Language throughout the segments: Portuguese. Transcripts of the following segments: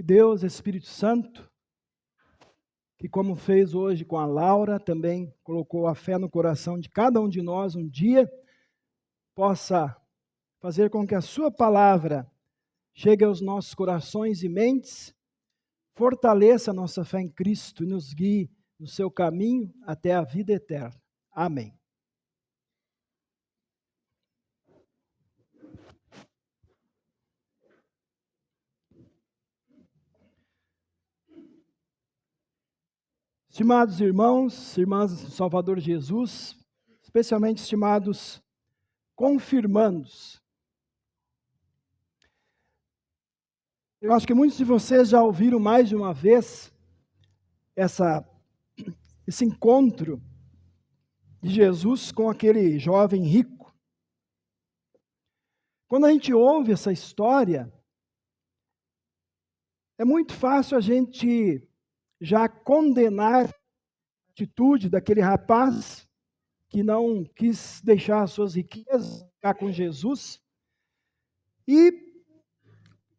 Que Deus, Espírito Santo, que como fez hoje com a Laura, também colocou a fé no coração de cada um de nós um dia, possa fazer com que a sua palavra chegue aos nossos corações e mentes, fortaleça a nossa fé em Cristo e nos guie no seu caminho até a vida eterna. Amém. Estimados irmãos, irmãs do Salvador Jesus, especialmente estimados confirmandos. Eu acho que muitos de vocês já ouviram mais de uma vez esse encontro de Jesus com aquele jovem rico. Quando a gente ouve essa história, é muito fácil a gente já condenar a atitude daquele rapaz que não quis deixar as suas riquezas ficar com Jesus. E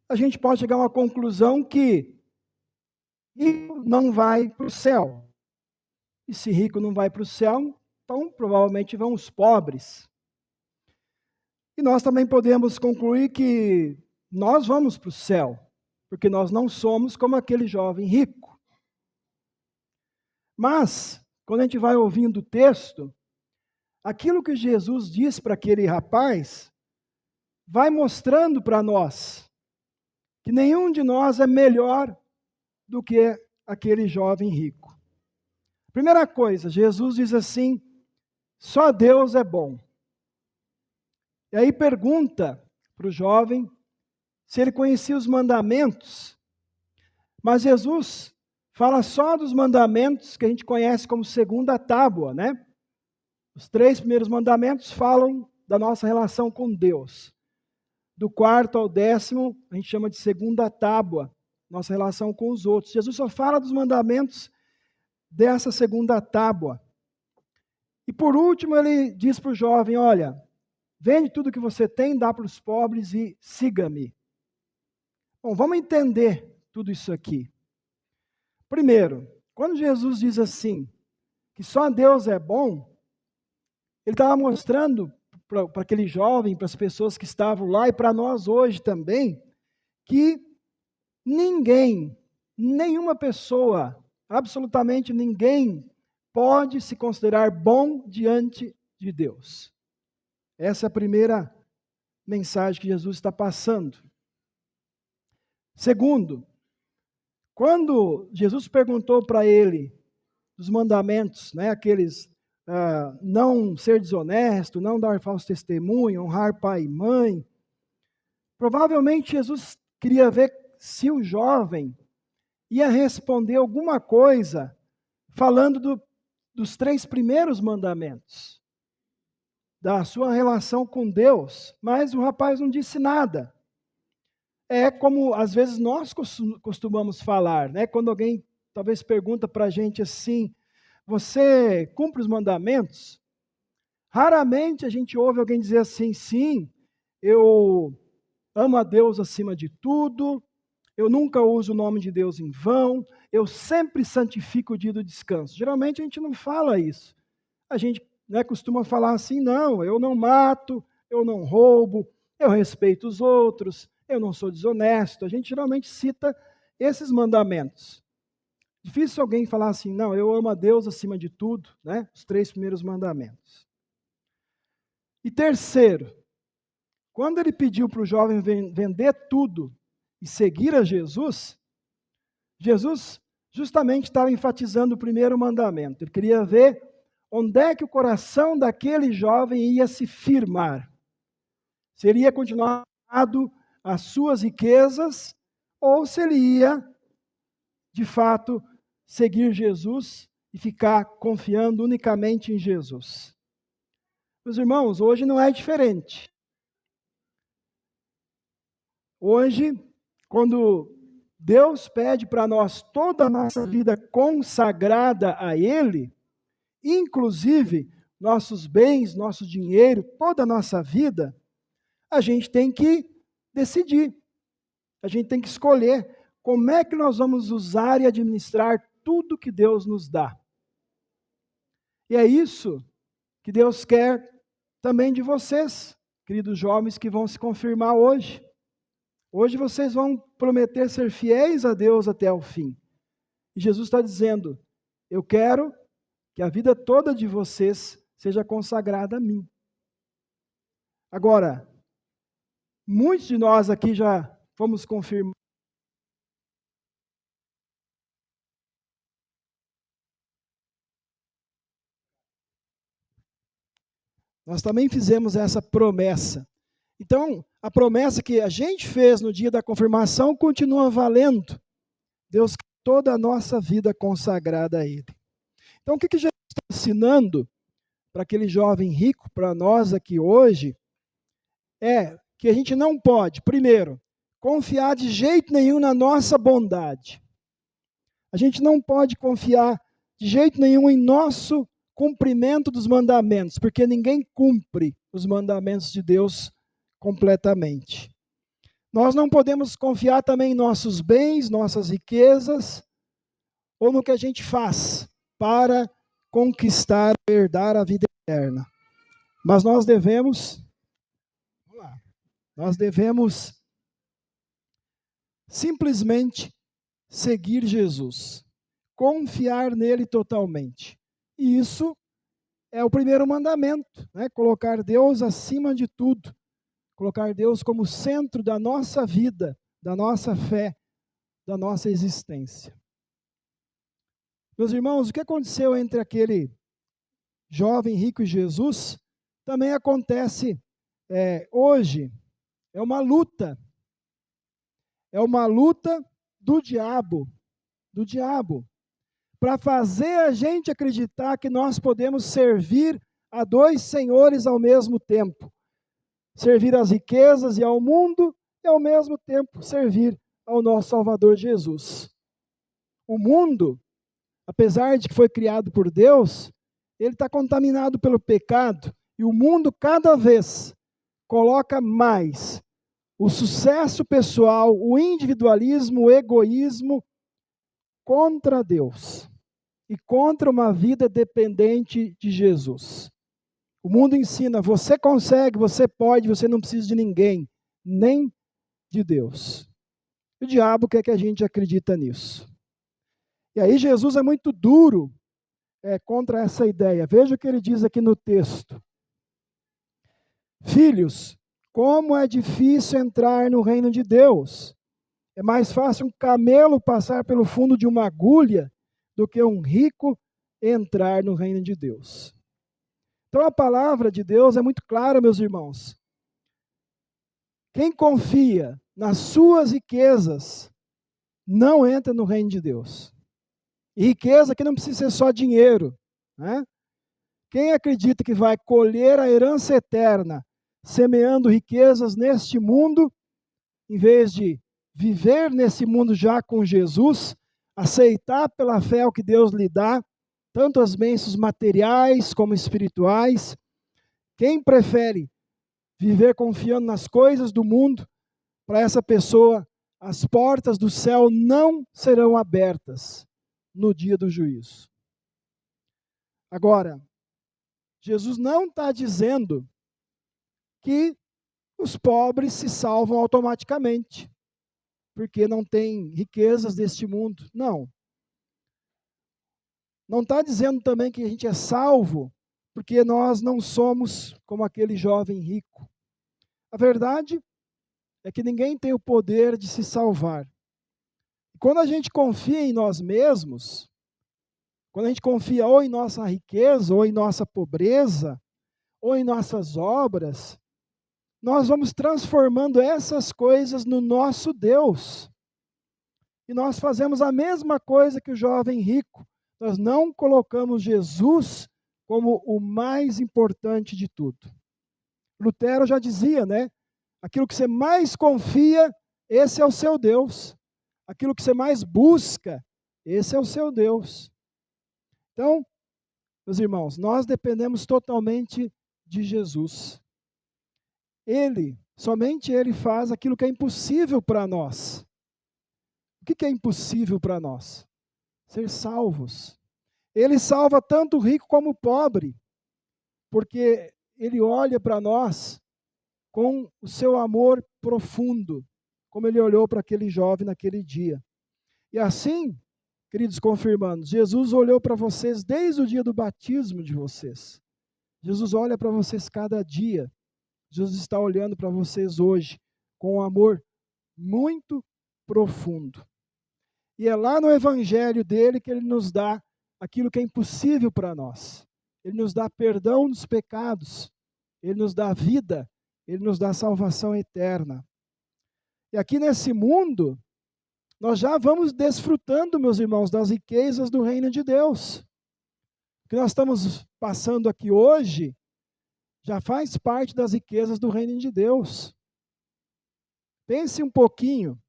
a gente pode chegar a uma conclusão que rico não vai para o céu. E se rico não vai para o céu, então provavelmente vão os pobres. E nós também podemos concluir que nós vamos para o céu, porque nós não somos como aquele jovem rico. Mas, quando a gente vai ouvindo o texto, aquilo que Jesus diz para aquele rapaz, vai mostrando para nós que nenhum de nós é melhor do que aquele jovem rico. Primeira coisa, Jesus diz assim, só Deus é bom. E aí pergunta para o jovem se ele conhecia os mandamentos. Mas Jesus fala só dos mandamentos que a gente conhece como segunda tábua, né? Os 3 primeiros mandamentos falam da nossa relação com Deus. Do 4º ao 10º, a gente chama de segunda tábua, nossa relação com os outros. Jesus só fala dos mandamentos dessa segunda tábua. E por último, ele diz para o jovem, olha, vende tudo que você tem, dá para os pobres e siga-me. Bom, vamos entender tudo isso aqui. Primeiro, quando Jesus diz assim, que só Deus é bom, ele estava mostrando para aquele jovem, para as pessoas que estavam lá e para nós hoje também, que ninguém, nenhuma pessoa, absolutamente ninguém, pode se considerar bom diante de Deus. Essa é a primeira mensagem que Jesus está passando. Segundo, quando Jesus perguntou para ele dos mandamentos, né, aqueles não ser desonesto, não dar falso testemunho, honrar pai e mãe, provavelmente Jesus queria ver se o jovem ia responder alguma coisa falando dos 3 primeiros mandamentos, da sua relação com Deus, mas o rapaz não disse nada. É como, às vezes, nós costumamos falar, né? Quando alguém talvez pergunta para a gente assim, você cumpre os mandamentos? Raramente a gente ouve alguém dizer assim, sim, eu amo a Deus acima de tudo, eu nunca uso o nome de Deus em vão, eu sempre santifico o dia do descanso. Geralmente a gente não fala isso. A gente costuma falar assim, não, eu não mato, eu não roubo, eu respeito os outros, eu não sou desonesto. A gente geralmente cita esses mandamentos. Difícil alguém falar assim, não, eu amo a Deus acima de tudo, né? Os 3 primeiros mandamentos. E terceiro, quando ele pediu para o jovem vender tudo e seguir a Jesus, Jesus justamente estava enfatizando o primeiro mandamento. Ele queria ver onde é que o coração daquele jovem ia se firmar. Se ele ia continuar ligado às suas riquezas, ou se ele ia, de fato, seguir Jesus e ficar confiando unicamente em Jesus. Meus irmãos, hoje não é diferente. Hoje, quando Deus pede para nós toda a nossa vida consagrada a Ele, inclusive nossos bens, nosso dinheiro, toda a nossa vida, a gente tem que decidir, a gente tem que escolher como é que nós vamos usar e administrar tudo que Deus nos dá. E é isso que Deus quer também de vocês, queridos jovens que vão se confirmar hoje. Hoje vocês vão prometer ser fiéis a Deus até o fim. E Jesus está dizendo, eu quero que a vida toda de vocês seja consagrada a mim. Agora, muitos de nós aqui já fomos confirmados. Nós também fizemos essa promessa. Então, a promessa que a gente fez no dia da confirmação continua valendo. Deus quer toda a nossa vida consagrada a Ele. Então, o que Jesus está ensinando para aquele jovem rico, para nós aqui hoje, é que a gente não pode, primeiro, confiar de jeito nenhum na nossa bondade. A gente não pode confiar de jeito nenhum em nosso cumprimento dos mandamentos, porque ninguém cumpre os mandamentos de Deus completamente. Nós não podemos confiar também em nossos bens, nossas riquezas, ou no que a gente faz para conquistar, herdar a vida eterna. Mas nós devemos simplesmente seguir Jesus, confiar nele totalmente. E isso é o primeiro mandamento, né? Colocar Deus acima de tudo, colocar Deus como centro da nossa vida, da nossa fé, da nossa existência. Meus irmãos, o que aconteceu entre aquele jovem rico e Jesus também acontece hoje. É uma luta do diabo, para fazer a gente acreditar que nós podemos servir a dois senhores ao mesmo tempo. Servir às riquezas e ao mundo e ao mesmo tempo servir ao nosso Salvador Jesus. O mundo, apesar de que foi criado por Deus, ele está contaminado pelo pecado e o mundo cada vez coloca mais o sucesso pessoal, o individualismo, o egoísmo contra Deus e contra uma vida dependente de Jesus. O mundo ensina, você consegue, você pode, você não precisa de ninguém, nem de Deus. O diabo quer que a gente acredita nisso. E aí Jesus é muito duro contra essa ideia. Veja o que ele diz aqui no texto. Filhos, como é difícil entrar no reino de Deus. É mais fácil um camelo passar pelo fundo de uma agulha do que um rico entrar no reino de Deus. Então a palavra de Deus é muito clara, meus irmãos. Quem confia nas suas riquezas não entra no reino de Deus. E riqueza que não precisa ser só dinheiro, né? Quem acredita que vai colher a herança eterna semeando riquezas neste mundo, em vez de viver nesse mundo já com Jesus, aceitar pela fé o que Deus lhe dá, tanto as bênçãos materiais como espirituais. Quem prefere viver confiando nas coisas do mundo, para essa pessoa, as portas do céu não serão abertas no dia do juízo. Agora, Jesus não está dizendo que os pobres se salvam automaticamente, porque não tem riquezas deste mundo. Não. Não está dizendo também que a gente é salvo porque nós não somos como aquele jovem rico. A verdade é que ninguém tem o poder de se salvar. Quando a gente confia em nós mesmos, quando a gente confia ou em nossa riqueza, ou em nossa pobreza, ou em nossas obras, nós vamos transformando essas coisas no nosso Deus. E nós fazemos a mesma coisa que o jovem rico. Nós não colocamos Jesus como o mais importante de tudo. Lutero já dizia, né? Aquilo que você mais confia, esse é o seu Deus. Aquilo que você mais busca, esse é o seu Deus. Então, meus irmãos, nós dependemos totalmente de Jesus. Somente Ele faz aquilo que é impossível para nós. O que é impossível para nós? Ser salvos. Ele salva tanto o rico como o pobre, porque ele olha para nós com o seu amor profundo, como ele olhou para aquele jovem naquele dia. E assim, queridos confirmandos, Jesus olhou para vocês desde o dia do batismo de vocês. Jesus olha para vocês cada dia. Jesus está olhando para vocês hoje com um amor muito profundo. E é lá no evangelho dele que ele nos dá aquilo que é impossível para nós. Ele nos dá perdão dos pecados, ele nos dá vida, ele nos dá salvação eterna. E aqui nesse mundo, nós já vamos desfrutando, meus irmãos, das riquezas do reino de Deus. O que nós estamos passando aqui hoje já faz parte das riquezas do reino de Deus. Pense um pouquinho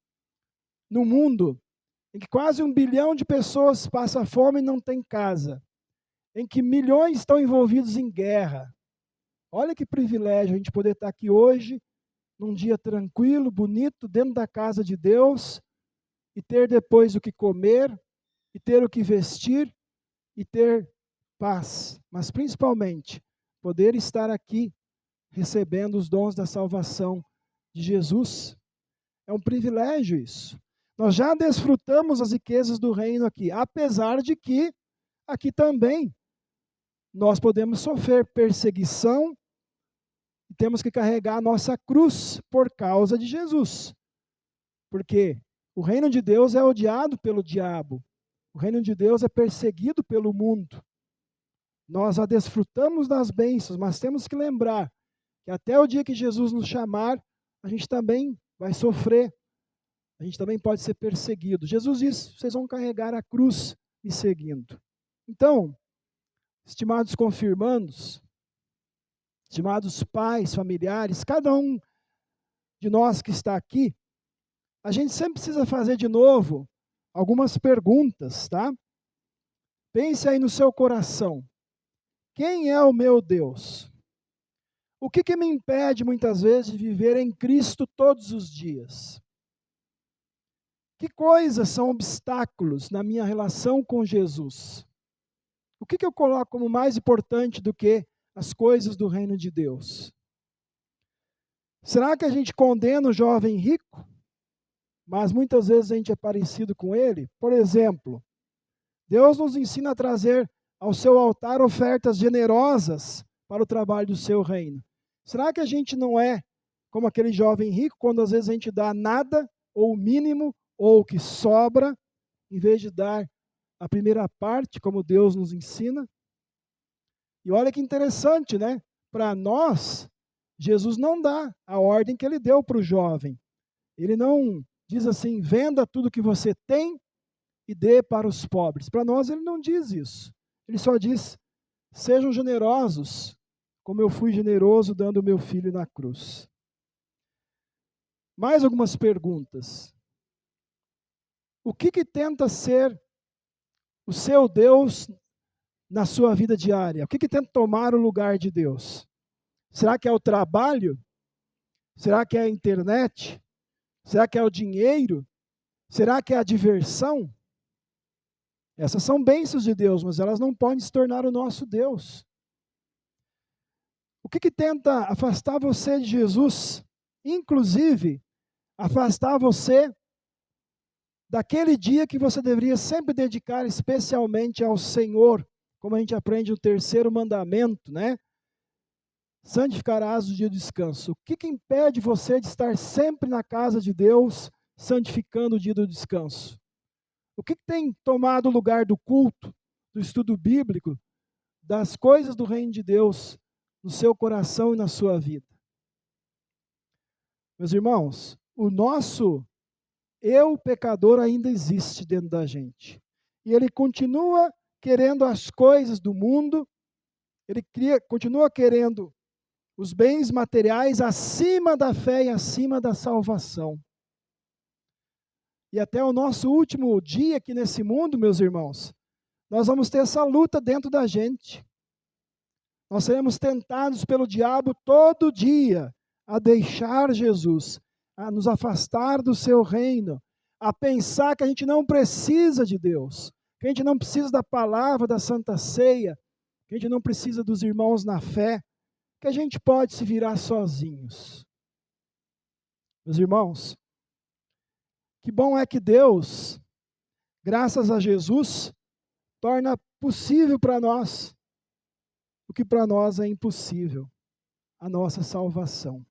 no mundo em que quase 1 bilhão de pessoas passa fome e não tem casa, em que milhões estão envolvidos em guerra. Olha que privilégio a gente poder estar aqui hoje, num dia tranquilo, bonito, dentro da casa de Deus, e ter depois o que comer, e ter o que vestir, e ter paz. Mas principalmente, poder estar aqui, recebendo os dons da salvação de Jesus. É um privilégio isso. Nós já desfrutamos as riquezas do reino aqui, apesar de que aqui também nós podemos sofrer perseguição e temos que carregar a nossa cruz por causa de Jesus. Porque o reino de Deus é odiado pelo diabo. O reino de Deus é perseguido pelo mundo. Nós já desfrutamos das bênçãos, mas temos que lembrar que até o dia que Jesus nos chamar, a gente também vai sofrer. A gente também pode ser perseguido. Jesus disse, vocês vão carregar a cruz me seguindo. Então, estimados confirmandos, estimados pais, familiares, cada um de nós que está aqui, a gente sempre precisa fazer de novo algumas perguntas, tá? Pense aí no seu coração. Quem é o meu Deus? O que me impede muitas vezes de viver em Cristo todos os dias? Que coisas são obstáculos na minha relação com Jesus? O que eu coloco como mais importante do que as coisas do reino de Deus? Será que a gente condena o jovem rico? Mas muitas vezes a gente é parecido com ele? Por exemplo, Deus nos ensina a trazer ao seu altar ofertas generosas para o trabalho do seu reino. Será que a gente não é como aquele jovem rico, quando às vezes a gente dá nada, ou o mínimo, ou o que sobra, em vez de dar a primeira parte, como Deus nos ensina? E olha que interessante, né? Para nós, Jesus não dá a ordem que ele deu para o jovem. Ele não diz assim, venda tudo que você tem e dê para os pobres. Para nós ele não diz isso. Ele só diz, sejam generosos, como eu fui generoso dando o meu filho na cruz. Mais algumas perguntas. O que tenta ser o seu Deus na sua vida diária? O que tenta tomar o lugar de Deus? Será que é o trabalho? Será que é a internet? Será que é o dinheiro? Será que é a diversão? Essas são bênçãos de Deus, mas elas não podem se tornar o nosso Deus. O que tenta afastar você de Jesus? Inclusive, afastar você daquele dia que você deveria sempre dedicar especialmente ao Senhor, como a gente aprende no 3º mandamento, né? Santificarás o dia do descanso. O que impede você de estar sempre na casa de Deus, santificando o dia do descanso? O que tem tomado o lugar do culto, do estudo bíblico, das coisas do reino de Deus no seu coração e na sua vida? Meus irmãos, o nosso eu pecador ainda existe dentro da gente. E ele continua querendo as coisas do mundo, ele continua querendo os bens materiais acima da fé e acima da salvação. E até o nosso último dia aqui nesse mundo, meus irmãos, nós vamos ter essa luta dentro da gente. Nós seremos tentados pelo diabo todo dia a deixar Jesus, a nos afastar do seu reino, a pensar que a gente não precisa de Deus, que a gente não precisa da palavra da Santa Ceia, que a gente não precisa dos irmãos na fé, que a gente pode se virar sozinhos. Meus irmãos, que bom é que Deus, graças a Jesus, torna possível para nós o que para nós é impossível, a nossa salvação.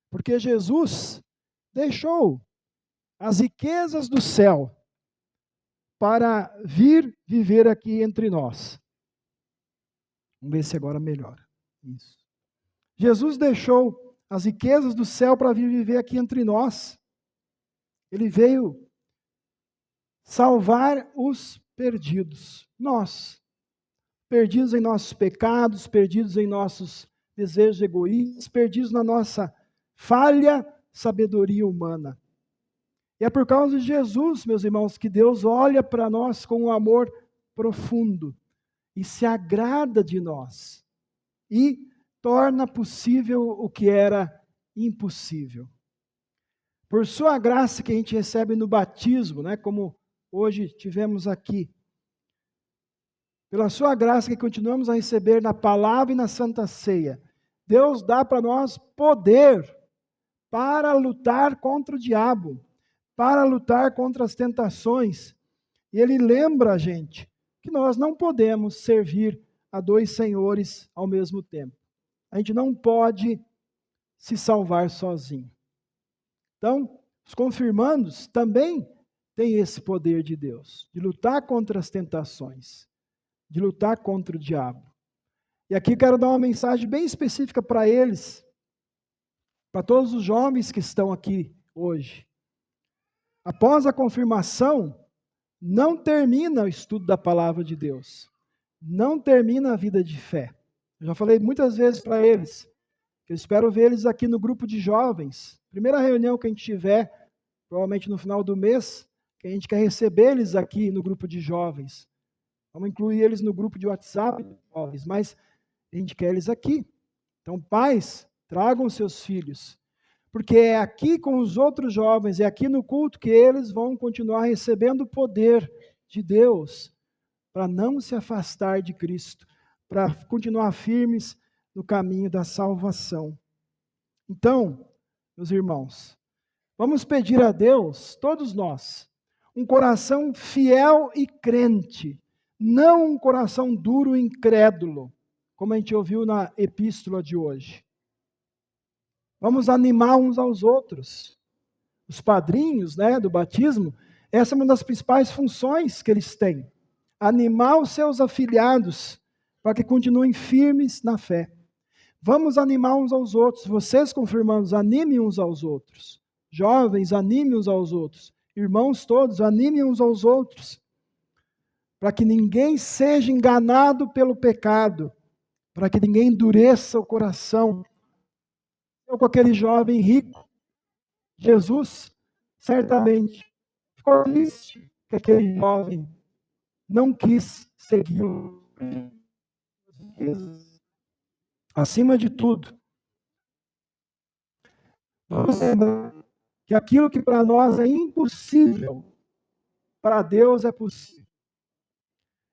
Porque Jesus deixou as riquezas do céu para vir viver aqui entre nós. Vamos ver se agora melhora. Isso. Jesus deixou as riquezas do céu para vir viver aqui entre nós. Ele veio salvar os perdidos. Nós, perdidos em nossos pecados, perdidos em nossos desejos egoístas, perdidos na nossa falha sabedoria humana. E é por causa de Jesus, meus irmãos, que Deus olha para nós com um amor profundo e se agrada de nós e torna possível o que era impossível. Por sua graça que a gente recebe no batismo, né, como hoje tivemos aqui, pela sua graça que continuamos a receber na palavra e na Santa Ceia, Deus dá para nós poder para lutar contra o diabo, para lutar contra as tentações. E Ele lembra a gente que nós não podemos servir a dois senhores ao mesmo tempo. A gente não pode se salvar sozinho. Então, os confirmandos também têm esse poder de Deus, de lutar contra as tentações, de lutar contra o diabo. E aqui quero dar uma mensagem bem específica para eles, para todos os jovens que estão aqui hoje. Após a confirmação, não termina o estudo da palavra de Deus. Não termina a vida de fé. Eu já falei muitas vezes para eles, que eu espero ver eles aqui no grupo de jovens. Primeira reunião que a gente tiver, provavelmente no final do mês, que a gente quer receber eles aqui no grupo de jovens. Vamos incluir eles no grupo de WhatsApp, jovens, mas a gente quer eles aqui. Então, pais, tragam seus filhos. Porque é aqui com os outros jovens, é aqui no culto que eles vão continuar recebendo o poder de Deus para não se afastar de Cristo, para continuar firmes no caminho da salvação. Então, meus irmãos, vamos pedir a Deus, todos nós, um coração fiel e crente, não um coração duro e incrédulo, como a gente ouviu na epístola de hoje. Vamos animar uns aos outros. Os padrinhos, do batismo, essa é uma das principais funções que eles têm. Animar os seus afilhados para que continuem firmes na fé. Vamos animar uns aos outros. Vocês, confirmandos, animem uns aos outros. Jovens, animem uns aos outros. Irmãos todos, animem uns aos outros. Para que ninguém seja enganado pelo pecado. Para que ninguém endureça o coração. Com aquele jovem rico, Jesus certamente ficou triste que aquele jovem não quis segui-lo. Acima de tudo, vamos lembrar que aquilo que para nós é impossível, para Deus é possível.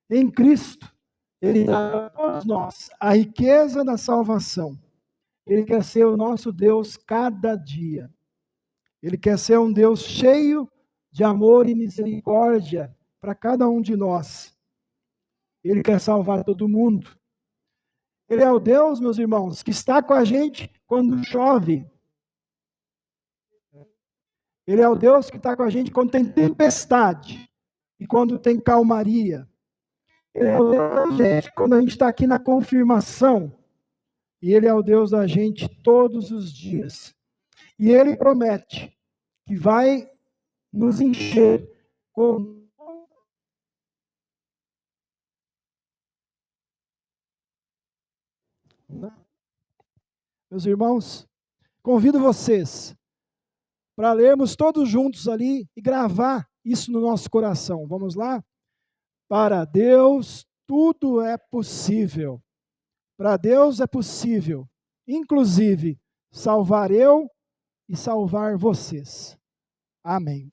Em Cristo, Ele dá a todos nós a riqueza da salvação. Ele quer ser o nosso Deus cada dia. Ele quer ser um Deus cheio de amor e misericórdia para cada um de nós. Ele quer salvar todo mundo. Ele é o Deus, meus irmãos, que está com a gente quando chove. Ele é o Deus que está com a gente quando tem tempestade e quando tem calmaria. Ele é o Deus da gente quando a gente está aqui na confirmação. E Ele é o Deus da gente todos os dias. E Ele promete que vai nos encher com... Meus irmãos, convido vocês para lermos todos juntos ali e gravar isso no nosso coração. Vamos lá? Para Deus tudo é possível. Para Deus é possível, inclusive, salvar eu e salvar vocês. Amém.